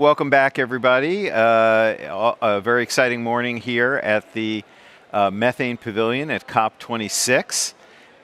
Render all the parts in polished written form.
Welcome back, everybody. A very exciting morning here at the Methane Pavilion at COP26.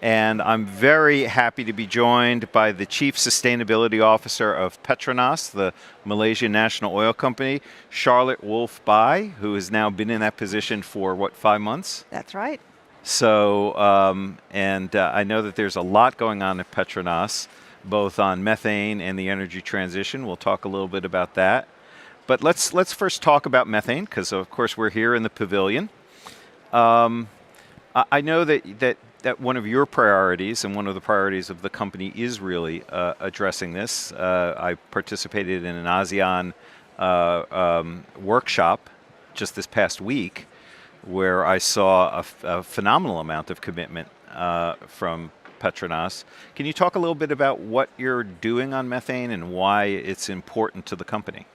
And I'm very happy to be joined by the Chief Sustainability Officer of Petronas, the Malaysian national oil company, Charlotte Wolff, who has now been in that position for, 5 months? That's right. So, I know that there's a lot going on at Petronas, both on methane and the energy transition. We'll talk a little bit about that. But let's first talk about methane, because of course we're here in the pavilion. I know that one of your priorities and one of the priorities of the company is really addressing this. I participated in an ASEAN workshop just this past week, where I saw a phenomenal amount of commitment from Petronas. Can you talk a little bit about what you're doing on methane and why it's important to the company?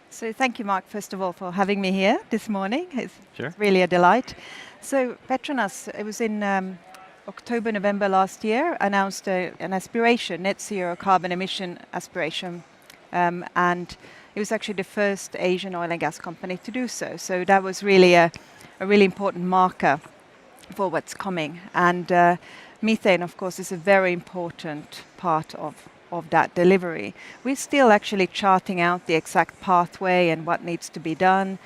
So thank you, Mark, first of all, for having me here this morning. It's Sure. really a delight. So Petronas, it was in October, November last year, announced an aspiration, net zero carbon emission aspiration. And it was actually the first Asian oil and gas company to do so. So that was really a really important marker for what's coming. And methane, of course, is a very important part of that delivery. We're still actually charting out the exact pathway and what needs to be done,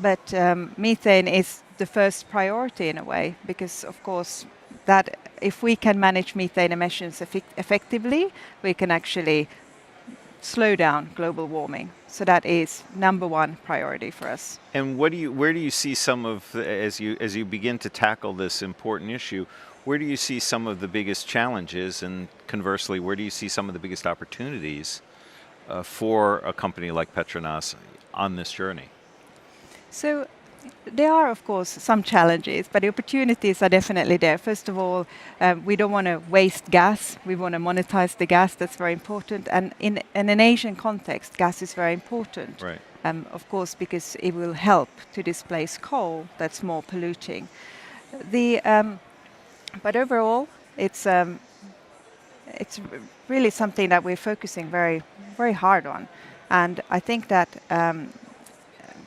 but methane is the first priority in a way, because of course that if we can manage methane emissions effectively, we can actually slow down global warming. So that is number one priority for us. And where do you see some of, as you begin to tackle this important issue, where do you see some of the biggest challenges, and conversely, where do you see some of the biggest opportunities for a company like Petronas on this journey? So there are, of course, some challenges, but the opportunities are definitely there. First of all, we don't want to waste gas. We want to monetize the gas. That's very important. And in an Asian context, gas is very important. Right. Of course, because it will help to displace coal that's more polluting. But overall, it's really something that we're focusing very, very hard on. And I think that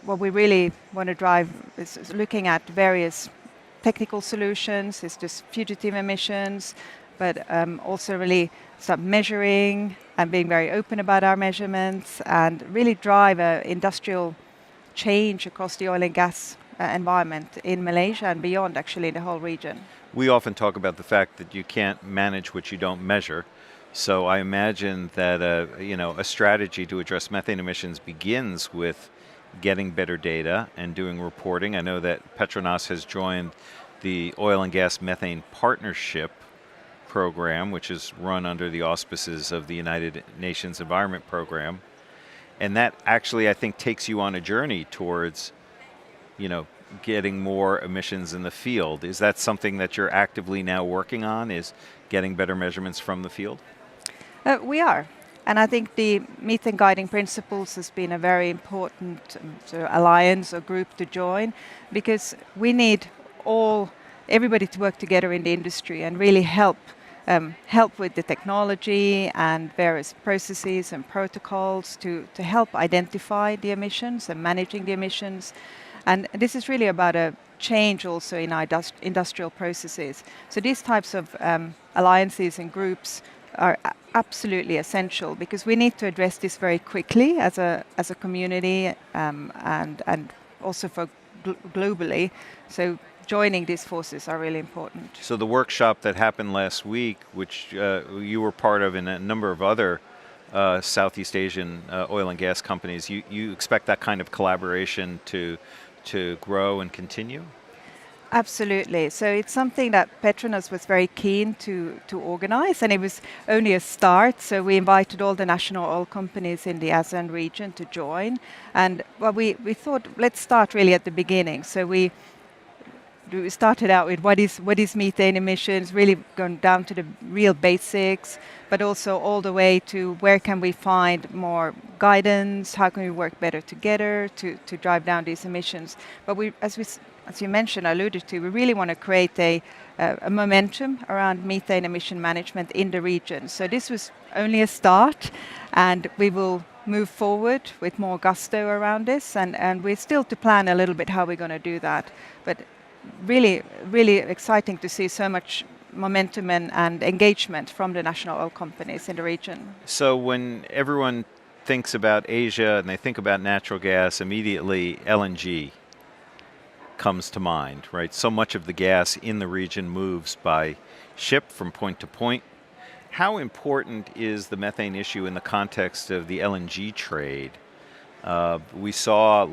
what we really want to drive is looking at various technical solutions. It's just fugitive emissions, but also really start measuring and being very open about our measurements, and really drive an industrial change across the oil and gas environment in Malaysia and beyond, actually, in the whole region. We often talk about the fact that you can't manage what you don't measure. So I imagine that a strategy to address methane emissions begins with getting better data and doing reporting. I know that Petronas has joined the Oil and Gas Methane Partnership Program, which is run under the auspices of the United Nations Environment Program. And that actually, I think, takes you on a journey towards, getting more emissions in the field. Is that something that you're actively now working on, is getting better measurements from the field? We are. And I think the methane guiding principles has been a very important alliance or group to join, because we need everybody to work together in the industry and really help with the technology and various processes and protocols to help identify the emissions and managing the emissions. And this is really about a change also in our industrial processes. So these types of alliances and groups are absolutely essential, because we need to address this very quickly as a community, and also for globally. So joining these forces are really important. So the workshop that happened last week, which you were part of, and a number of other Southeast Asian oil and gas companies, you expect that kind of collaboration to grow and continue? Absolutely. So it's something that Petronas was very keen to organize, and it was only a start. So we invited all the national oil companies in the ASEAN region to join. And we thought, let's start really at the beginning. So we started out with what is methane emissions, really going down to the real basics, but also all the way to where can we find more guidance, how can we work better together to drive down these emissions. But as you mentioned, alluded to, we really want to create a momentum around methane emission management in the region. So this was only a start, and we will move forward with more gusto around this, and we're still to plan a little bit how we're going to do that. But really, really exciting to see so much momentum and engagement from the national oil companies in the region. So when everyone thinks about Asia and they think about natural gas, immediately LNG comes to mind, right? So much of the gas in the region moves by ship from point to point. How important is the methane issue in the context of the LNG trade? We saw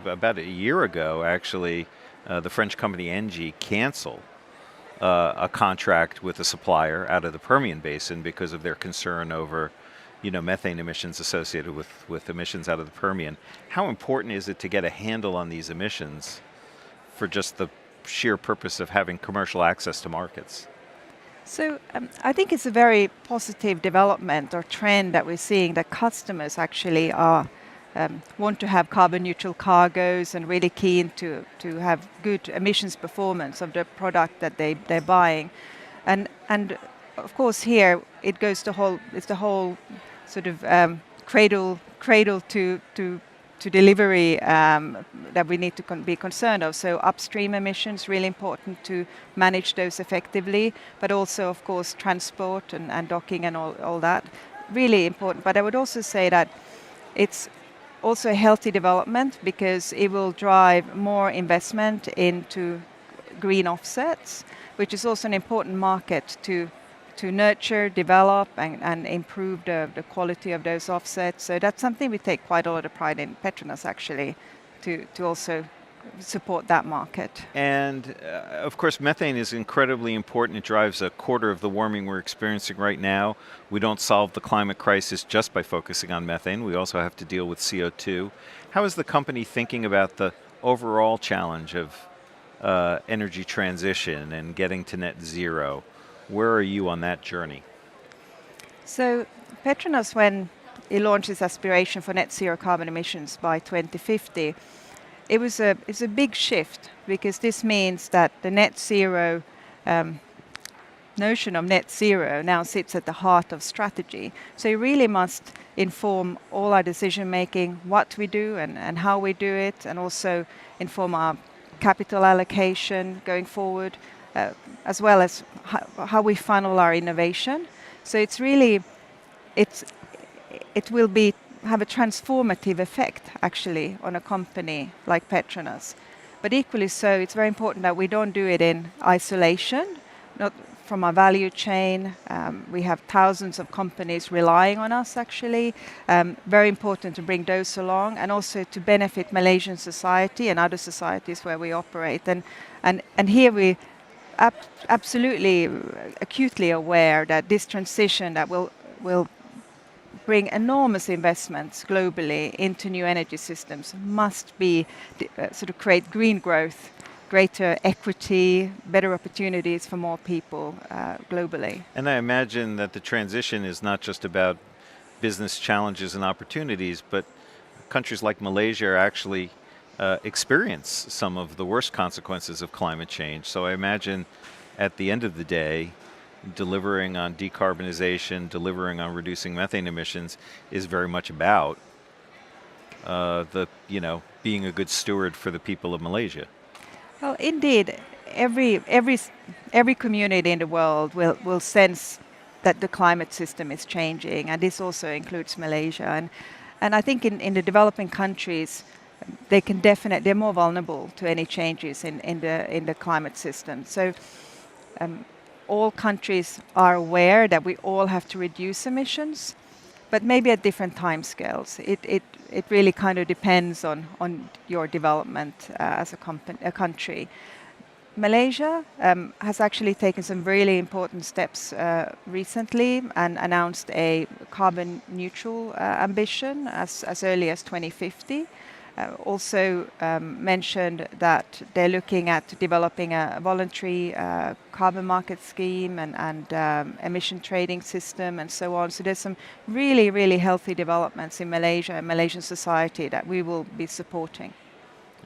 about a year ago, actually, the French company Engie cancel a contract with a supplier out of the Permian Basin because of their concern over, methane emissions associated with emissions out of the Permian. How important is it to get a handle on these emissions for just the sheer purpose of having commercial access to markets? So I think it's a very positive development or trend that we're seeing, that customers actually want to have carbon neutral cargoes and really keen to have good emissions performance of the product that they're buying. And of course here it's the whole sort of cradle to delivery that we need to be concerned of. So upstream emissions, really important to manage those effectively, but also of course transport and docking and all that, really important. But I would also say that it's also a healthy development because it will drive more investment into green offsets, which is also an important market to nurture, develop, and improve the quality of those offsets. So that's something we take quite a lot of pride in Petronas, actually, to also support that market. And of course, methane is incredibly important. It drives a quarter of the warming we're experiencing right now. We don't solve the climate crisis just by focusing on methane. We also have to deal with CO2. How is the company thinking about the overall challenge of energy transition and getting to net zero? Where are you on that journey? So Petronas, when it launched its aspiration for net zero carbon emissions by 2050, it's a big shift, because this means that the net zero notion of net zero now sits at the heart of strategy. So it really must inform all our decision making, what we do and how we do it, and also inform our capital allocation going forward, as well as how we funnel our innovation. So it will have a transformative effect actually on a company like Petronas. But equally so, it's very important that we don't do it in isolation, not from our value chain. We have thousands of companies relying on us actually. Very important to bring those along, and also to benefit Malaysian society and other societies where we operate. And here we absolutely acutely aware that this transition that will bring enormous investments globally into new energy systems must be sort of create green growth, greater equity, better opportunities for more people globally. And I imagine that the transition is not just about business challenges and opportunities, but countries like Malaysia actually experience some of the worst consequences of climate change. So I imagine at the end of the day, delivering on decarbonization, delivering on reducing methane emissions is very much about being a good steward for the people of Malaysia. Well, indeed, every community in the world will sense that the climate system is changing, and this also includes Malaysia. And I think in the developing countries, they're more vulnerable to any changes in the climate system. So all countries are aware that we all have to reduce emissions, but maybe at different timescales. It really kind of depends on your development as a country. Malaysia has actually taken some really important steps recently and announced a carbon neutral ambition as early as 2050. Also mentioned that they're looking at developing a voluntary carbon market scheme and emission trading system and so on. So there's some really, really healthy developments in Malaysia and Malaysian society that we will be supporting.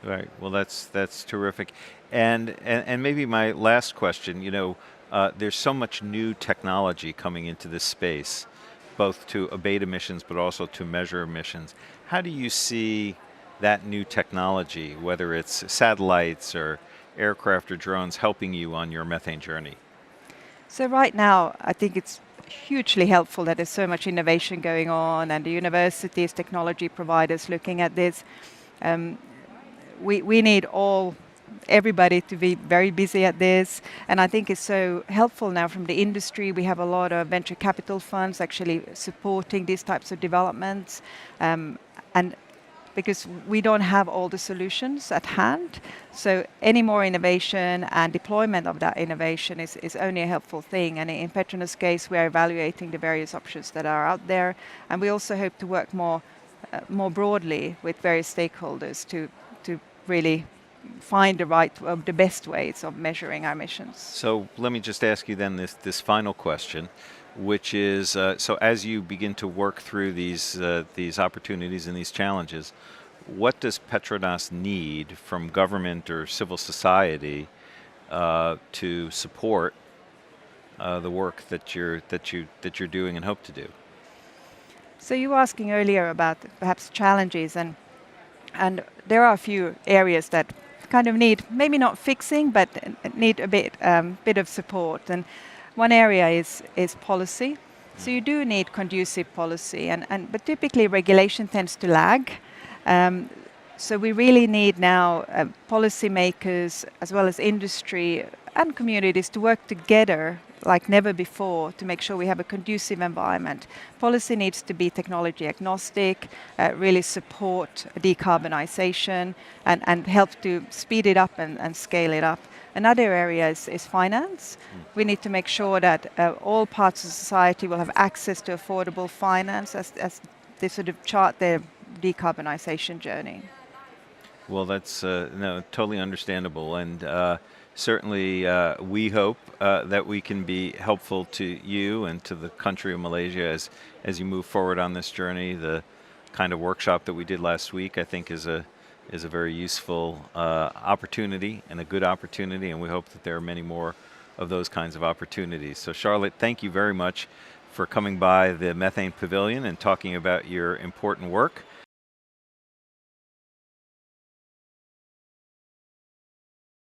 Right. Well, that's terrific. And maybe my last question, there's so much new technology coming into this space. both to abate emissions but also to measure emissions. How do you see that new technology, whether it's satellites or aircraft or drones, helping you on your methane journey? So right now, I think it's hugely helpful that there's so much innovation going on, and the universities, technology providers looking at this. Um, we need everybody to be very busy at this, and I think it's so helpful now from the industry. We have a lot of venture capital funds actually supporting these types of developments, and because we don't have all the solutions at hand, so any more innovation and deployment of that innovation is only a helpful thing. And in Petronas' case, we are evaluating the various options that are out there, and we also hope to work more broadly with various stakeholders to really find the best ways of measuring our emissions. So let me just ask you then this final question, which is, so as you begin to work through these opportunities and these challenges, what does Petronas need from government or civil society to support the work that you're doing and hope to do? So you were asking earlier about perhaps challenges, and there are a few areas that kind of need, maybe not fixing, but need a bit of support. And one area is policy. So you do need conducive policy, but typically regulation tends to lag. So we really need now policymakers as well as industry and communities to work together like never before to make sure we have a conducive environment. Policy needs to be technology agnostic, really support decarbonization and help to speed it up and scale it up. Another area is finance. We need to make sure that all parts of society will have access to affordable finance as they sort of chart their decarbonization journey. Well, that's totally understandable, and certainly we hope that we can be helpful to you and to the country of Malaysia as you move forward on this journey. The kind of workshop that we did last week, I think, is a very useful opportunity and a good opportunity, and we hope that there are many more of those kinds of opportunities. So Charlotte, thank you very much for coming by the Methane Pavilion and talking about your important work.